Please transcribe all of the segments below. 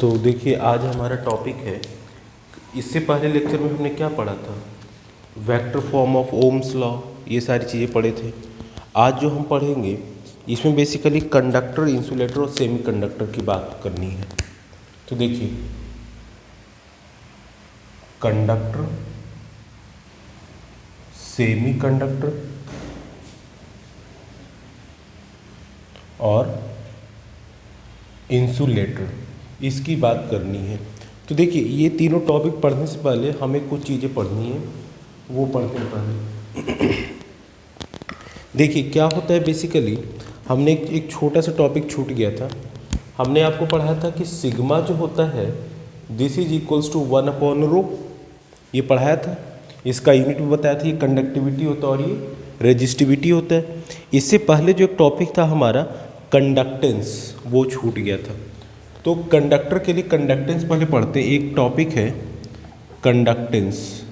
तो देखिए आज हमारा टॉपिक है, इससे पहले लेक्चर में हमने क्या पढ़ा था, vector form of Ohm's law, ये सारी चीज़ें पढ़े थे। आज जो हम पढ़ेंगे इसमें बेसिकली कंडक्टर, इंसुलेटर और सेमी कंडक्टर की बात करनी है। तो देखिए कंडक्टर, सेमी कंडक्टर और इंसुलेटर, इसकी बात करनी है। तो देखिए ये तीनों टॉपिक पढ़ने से पहले हमें कुछ चीज़ें पढ़नी है, वो पढ़ते हैं पहले। देखिए क्या होता है, बेसिकली हमने एक छोटा सा टॉपिक छूट गया था। हमने आपको पढ़ाया था कि सिग्मा जो होता है दिस इज इक्वल्स टू 1/ρ, ये पढ़ाया था। इसका यूनिट भी बताया था, ये कंडक्टिविटी होता है और ये रेजिस्टिविटी होता है। इससे पहले जो एक टॉपिक था हमारा कंडक्टेंस, वो छूट गया था। तो कंडक्टर के लिए कंडक्टेंस पहले पढ़ते हैं। एक टॉपिक है कंडक्टेंस,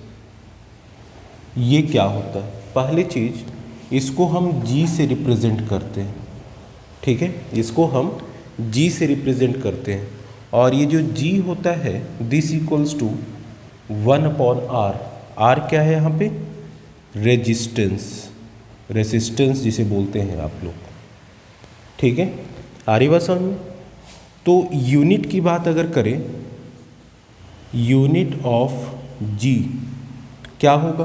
ये क्या होता है। पहली चीज़, इसको हम G से रिप्रेजेंट करते हैं, ठीक है, इसको हम G से रिप्रेजेंट करते हैं। और ये जो G होता है this equals to 1/r। R क्या है यहाँ पे, रेजिस्टेंस, रेसिस्टेंस जिसे बोलते हैं आप लोग, ठीक है। आ रही बात समझ में। तो यूनिट की बात अगर करें, यूनिट ऑफ G क्या होगा,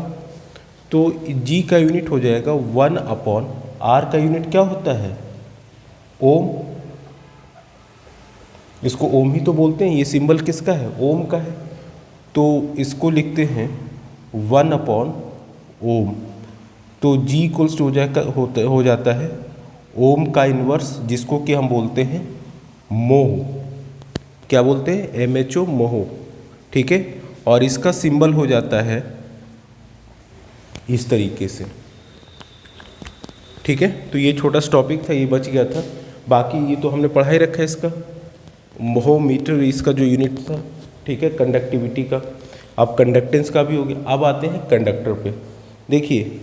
तो G का यूनिट हो जाएगा 1/r। का यूनिट क्या होता है, ओम। इसको ओम ही तो बोलते हैं, ये सिंबल किसका है, ओम का है। तो इसको लिखते हैं 1/ओम। तो G इक्वल्स टू हो जाता है ओम का इन्वर्स, जिसको कि हम बोलते हैं मोह। क्या बोलते हैं, MHO, मोह, ठीक है। और इसका सिंबल हो जाता है इस तरीके से, ठीक है। तो ये छोटा सा टॉपिक था, ये बच गया था। बाकी ये तो हमने पढ़ा ही रखा है इसका, मोह मीटर इसका जो यूनिट था, ठीक है, कंडक्टिविटी का। अब कंडक्टेंस का भी हो गया। अब आते हैं कंडक्टर पे। देखिए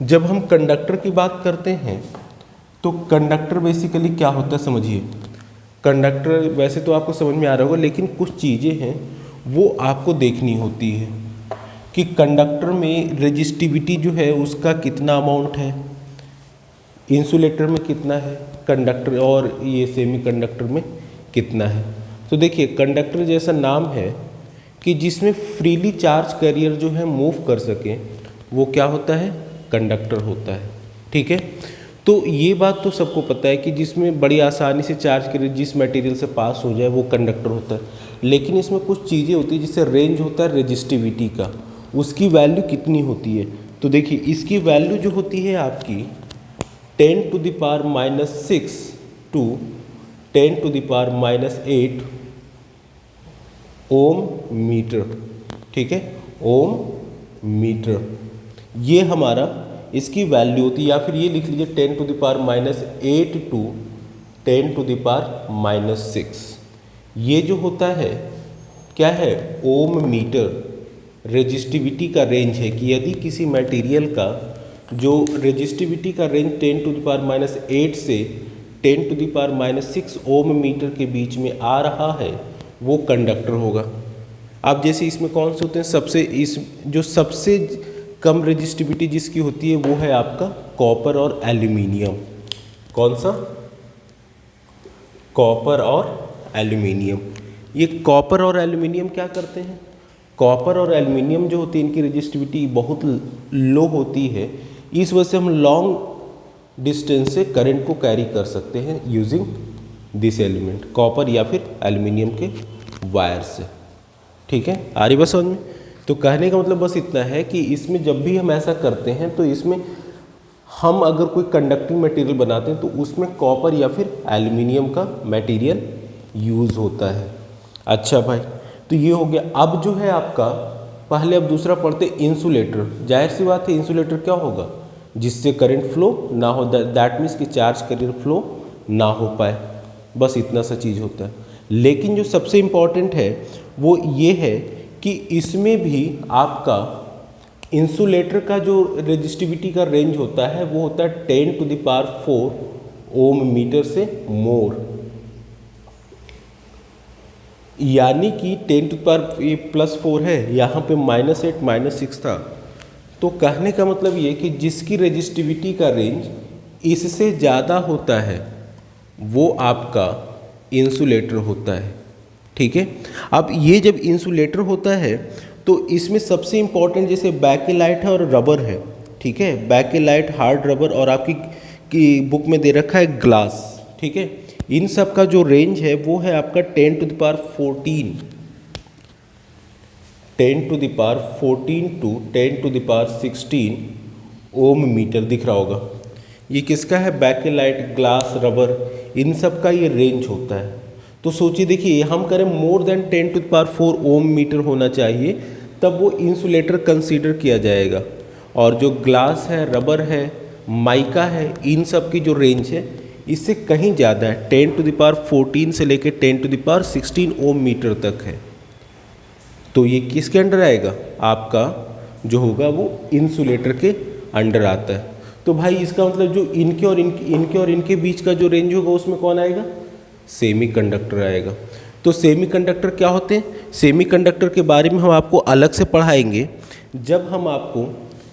जब हम कंडक्टर की बात करते हैं तो कंडक्टर बेसिकली क्या होता है समझिए। कंडक्टर वैसे तो आपको समझ में आ रहा होगा, लेकिन कुछ चीज़ें हैं वो आपको देखनी होती है कि कंडक्टर में रेजिस्टिविटी जो है उसका कितना अमाउंट है, इंसुलेटर में कितना है, कंडक्टर और ये सेमी कंडक्टर में कितना है। तो देखिए कंडक्टर जैसा नाम है कि जिसमें फ्रीली चार्ज कैरियर जो है मूव कर सके, वो क्या होता है, कंडक्टर होता है, ठीक है। तो ये बात तो सबको पता है कि जिसमें बड़ी आसानी से चार्ज कैरियर जिस मटेरियल से पास हो जाए वो कंडक्टर होता है। लेकिन इसमें कुछ चीज़ें होती है, जिससे रेंज होता है रेजिस्टिविटी का, उसकी वैल्यू कितनी होती है। तो देखिए इसकी वैल्यू जो होती है आपकी 10⁻⁻6 टू 10⁻⁻8 ओम मीटर, ठीक है, ओम मीटर, ये हमारा इसकी वैल्यू होती है। या फिर ये लिख लीजिए 10⁻⁸ टू 10⁻⁻6, ये जो होता है क्या है, ओम मीटर। रेजिस्टिविटी का रेंज है कि यदि किसी मटेरियल का जो रेजिस्टिविटी का रेंज 10⁻⁸ से 10⁻⁻6 ओम मीटर के बीच में आ रहा है, वो कंडक्टर होगा। अब जैसे इसमें कौन से होते हैं, जो सबसे कम रेजिस्टिविटी जिसकी होती है वो है आपका कॉपर और एल्यूमिनियम। कौन सा, कॉपर और एल्यूमिनियम। ये कॉपर और एल्यूमिनियम क्या करते हैं, कॉपर और एल्यूमिनियम जो होती है इनकी रेजिस्टिविटी बहुत लो होती है। इस वजह से हम लॉन्ग डिस्टेंस से करंट को कैरी कर सकते हैं यूजिंग दिस एलिमेंट, कॉपर या फिर एल्यूमिनियम के वायर से, ठीक है। आ रही बस समझ में। तो कहने का मतलब बस इतना है कि इसमें जब भी हम ऐसा करते हैं तो इसमें हम अगर कोई कंडक्टिंग मटेरियल बनाते हैं तो उसमें कॉपर या फिर एल्यूमिनियम का मटेरियल यूज़ होता है। अच्छा भाई, तो ये हो गया। अब जो है आपका, पहले अब दूसरा पढ़ते इंसुलेटर। जाहिर सी बात है इंसुलेटर क्या होगा, जिससे करंट फ्लो ना हो, दैट मीन्स कि चार्ज कैरियर फ्लो ना हो पाए, बस इतना सा चीज़ होता है। लेकिन जो सबसे इम्पॉर्टेंट है वो ये है कि इसमें भी आपका इंसुलेटर का जो रेजिस्टिविटी का रेंज होता है वो होता है 10⁴ ओम मीटर से मोर, यानी कि 10⁻⁴ है, यहाँ पे -8 -6 था। तो कहने का मतलब ये कि जिसकी रेजिस्टिविटी का रेंज इससे ज़्यादा होता है वो आपका इंसुलेटर होता है। ठीक है, अब ये जब इंसुलेटर होता है तो इसमें सबसे इम्पॉर्टेंट जैसे बैकेलाइट है और रबर है। ठीक है, बैकेलाइट, हार्ड रबर और आपकी की बुक में दे रखा है ग्लास। ठीक है, इन सब का जो रेंज है वो है आपका 10⁻14 टू 10⁻16 ओम मीटर दिख रहा होगा। ये किसका है? बैकेलाइट, ग्लास, रबर, इन सब का ये रेंज होता है। तो सोचिए, देखिए हम करें मोर देन 10⁻4 ओम मीटर होना चाहिए तब वो इंसुलेटर कंसीडर किया जाएगा। और जो ग्लास है, रबर है, माइका है, इन सब की जो रेंज है इससे कहीं ज़्यादा है, 10⁻14 से लेकर 10⁻16 ओम मीटर तक है। तो ये किसके अंडर आएगा? आपका जो होगा वो इंसुलेटर के अंडर आता है। तो भाई इसका मतलब जो इनके और इनके बीच का जो रेंज होगा उसमें कौन आएगा? सेमीकंडक्टर आएगा। तो सेमीकंडक्टर क्या होते हैं? सेमीकंडक्टर के बारे में हम आपको अलग से पढ़ाएंगे जब हम आपको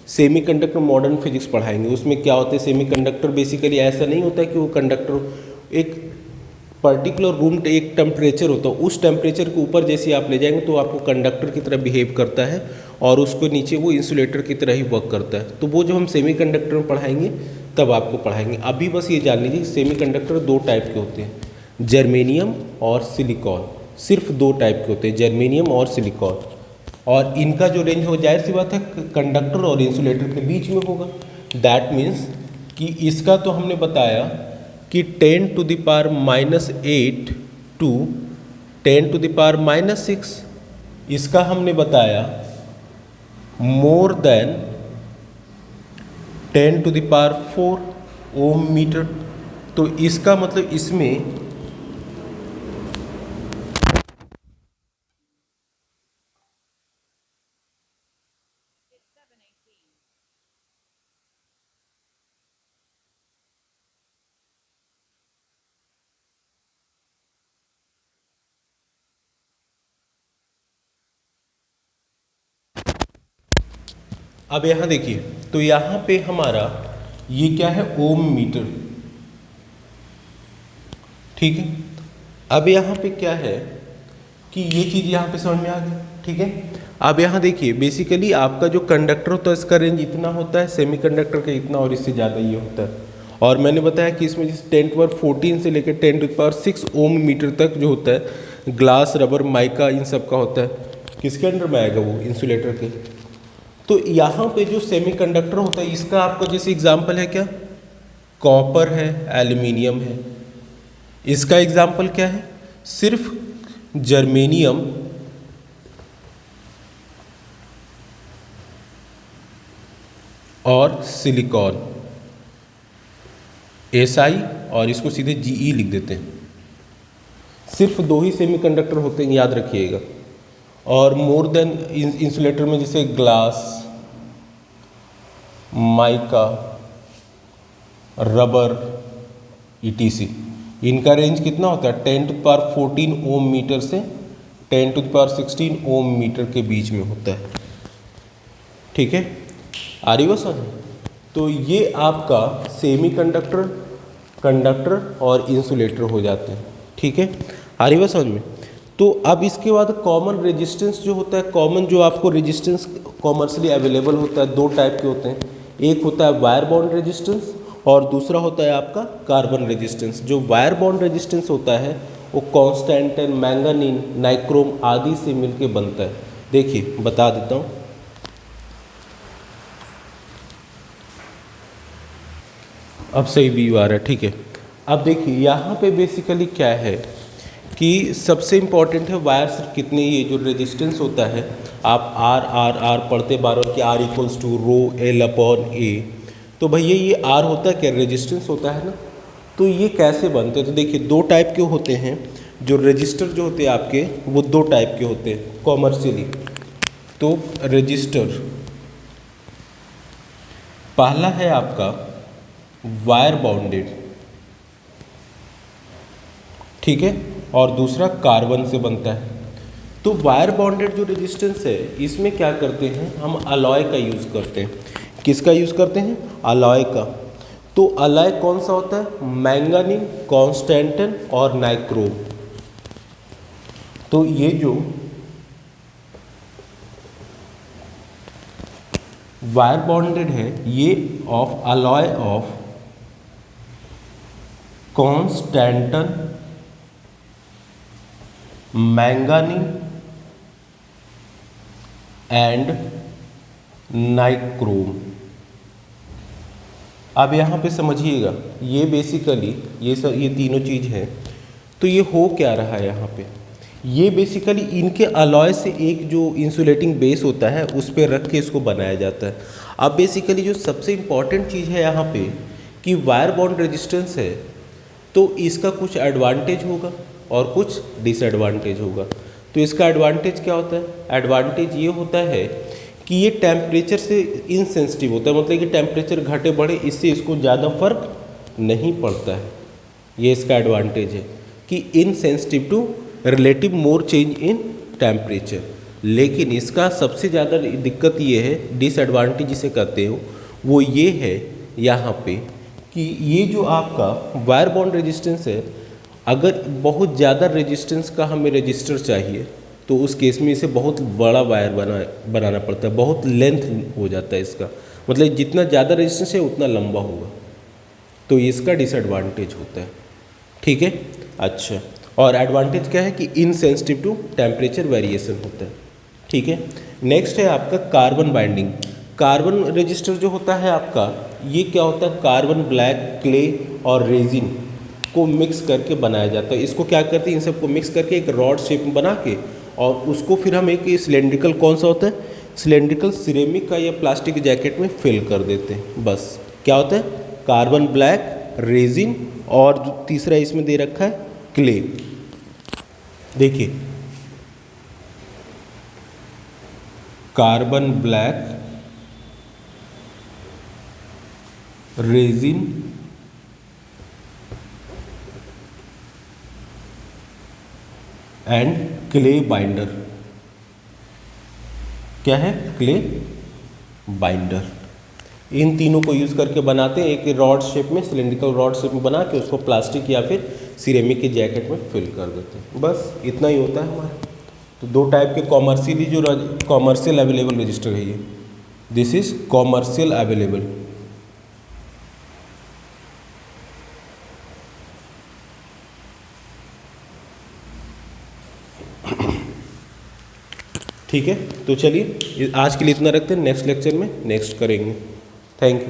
सेमीकंडक्टर मॉडर्न फिजिक्स पढ़ाएंगे। उसमें क्या होते हैं सेमीकंडक्टर, बेसिकली ऐसा नहीं होता है कि वो कंडक्टर एक पर्टिकुलर रूम, एक टेम्परेचर होता है, उस टेम्परेचर के ऊपर जैसे आप ले जाएंगे तो आपको कंडक्टर की तरह बिहेव करता है और उसको नीचे वो इंसुलेटर की तरह ही वर्क करता है। तो वो जब हम सेमीकंडक्टर में पढ़ाएंगे तब आपको पढ़ाएंगे। अभी बस ये जान लीजिए सेमीकंडक्टर दो टाइप के होते हैं, जर्मेनियम और सिलिकॉन। सिर्फ दो टाइप के होते हैं, जर्मेनियम और सिलिकॉन। और इनका जो रेंज हो, जाहिर सी बात है कंडक्टर और इंसुलेटर के बीच में होगा। दैट मीन्स कि इसका तो हमने बताया कि 10⁻⁻8 टू 10⁻⁻6, इसका हमने बताया मोर देन 10⁴ ओम मीटर। तो इसका मतलब इसमें अब यहाँ देखिए, तो यहाँ पे हमारा ये क्या है? ओम मीटर। ठीक है, अब यहाँ पे क्या है कि ये चीज़ यहाँ पे समझ में आ गई। ठीक है, अब यहाँ देखिए बेसिकली आपका जो कंडक्टर होता है इसका रेंज इतना होता है, सेमीकंडक्टर का इतना और इससे ज़्यादा ये होता है। और मैंने बताया कि इसमें जैसे 10⁻14 से लेकर 10⁻6 ओम मीटर तक जो होता है ग्लास, रबर, माइका, इन सब का होता है। किसके अंडर में आएगा? वो इंसुलेटर के। तो यहाँ पे जो सेमीकंडक्टर होता है इसका आपका जैसे एग्जाम्पल है क्या? कॉपर है, एल्यूमिनियम है। इसका एग्जाम्पल क्या है? सिर्फ जर्मेनियम और सिलिकॉन, SI, और इसको सीधे GE लिख देते हैं। सिर्फ दो ही सेमीकंडक्टर होते हैं, याद रखिएगा। और मोर देन इंसुलेटर में जैसे ग्लास, माइका, रबर, ETC, इनका रेंज कितना होता है? 10⁻14 ओम मीटर से 10⁻16 ओम मीटर के बीच में होता है। ठीक है, आ रही बात समझ? तो ये आपका सेमीकंडक्टर, कंडक्टर और इंसुलेटर हो जाते हैं। ठीक है, आ रही बात समझ में? तो अब इसके बाद कॉमन रेजिस्टेंस जो होता है, कॉमन जो आपको रेजिस्टेंस कॉमर्शियली अवेलेबल होता है, दो टाइप के होते हैं। एक होता है वायर बॉन्ड रेजिस्टेंस और दूसरा होता है आपका कार्बन रेजिस्टेंस। जो वायर बॉन्ड रेजिस्टेंस होता है वो कॉन्स्टेंटाइन, मैंगानीन, नाइक्रोम आदि से मिलके बनता है। देखिए बता देता हूँ। अब सही व्यू आ रहा है। ठीक है, अब देखिए यहाँ पे बेसिकली क्या है कि सबसे इम्पॉर्टेंट है वायर्स कितने, ये जो रेजिस्टेंस होता है आप आर पढ़ते बार बार कि R=ρ L/A। तो भैया ये R होता है क्या? रेजिस्टेंस होता है ना। तो ये कैसे बनते हैं? तो देखिए दो टाइप के होते हैं। जो रजिस्टर जो होते हैं आपके वो दो टाइप के होते हैं कॉमर्शियली। तो रजिस्टर पहला है आपका वायर बाउंडेड, ठीक है, और दूसरा कार्बन से बनता है। तो वायर बॉन्डेड जो रेजिस्टेंस है इसमें क्या करते हैं, हम अलॉय का यूज़ करते हैं। किसका यूज़ करते हैं, अलॉय का। तो अलॉय कौन सा होता है, मैंगानीन, कॉन्स्टेंटिन और नाइक्रोम। तो ये जो वायर बॉन्डेड है ये of alloy of constantan, manganin and nichrome. अब यहाँ पे समझिएगा, ये बेसिकली ये तीनों चीज़ है। तो ये हो क्या रहा है यहाँ पे, ये बेसिकली इनके अलॉय से एक जो इंसुलेटिंग बेस होता है उस पर रख के इसको बनाया जाता है। अब बेसिकली जो सबसे इम्पॉर्टेंट चीज़ है यहाँ पे कि वायर बॉन्ड रेजिस्टेंस है, तो इसका कुछ एडवांटेज होगा और कुछ डिसएडवांटेज होगा। तो इसका एडवांटेज क्या होता है, एडवांटेज ये होता है कि ये टेम्परेचर से इनसेंसिटिव होता है, मतलब कि टेम्परेचर घटे बढ़े इससे इसको ज़्यादा फर्क नहीं पड़ता है। ये इसका एडवांटेज है कि insensitive to relative more change in temperature. लेकिन इसका सबसे ज़्यादा दिक्कत ये है, डिसएडवांटेज जिसे कहते हो, वो ये है यहाँ पे कि ये जो आपका वायर बॉन्ड रेजिस्टेंस है, अगर बहुत ज़्यादा रेजिस्टेंस का हमें रजिस्टर चाहिए तो उस केस में इसे बहुत बड़ा वायर बनाना पड़ता है, बहुत लेंथ हो जाता है इसका, मतलब जितना ज़्यादा रेजिस्टेंस है उतना लंबा होगा। तो इसका डिसएडवांटेज होता है, ठीक है। अच्छा, और एडवांटेज क्या है कि इनसेंसिटिव टू टेम्परेचर वेरिएशन होता है, ठीक है। नेक्स्ट है आपका कार्बन बाइंडिंग। कार्बन रजिस्टर जो होता है आपका, ये क्या होता है, कार्बन ब्लैक, क्ले और रेजिन को मिक्स करके बनाया जाता है। इसको क्या करते हैं, इन सबको मिक्स करके एक रॉड शेप में बना के, और उसको फिर हम एक सिलेंड्रिकल, कौन सा होता है, सिलेंड्रिकल सिरेमिक का या प्लास्टिक जैकेट में फिल कर देते हैं। बस क्या होता है, कार्बन ब्लैक, रेजिन और जो तीसरा इसमें दे रखा है क्ले। देखिए, carbon black, resin and clay binder. क्या है, क्ले बाइंडर। इन तीनों को यूज़ करके बनाते हैं, एक रॉड शेप में, सिलेंड्रिकल रॉड शेप में बना के उसको प्लास्टिक या फिर सिरेमिक के जैकेट में फिल कर देते हैं। बस इतना ही होता है हमारा। तो दो टाइप के कॉमर्शियली जो कॉमर्शियल अवेलेबल रजिस्टर है ये, दिस इज कॉमर्शियल अवेलेबल। ठीक है, तो चलिए आज के लिए इतना रखते हैं, नेक्स्ट लेक्चर में नेक्स्ट करेंगे। Thank you.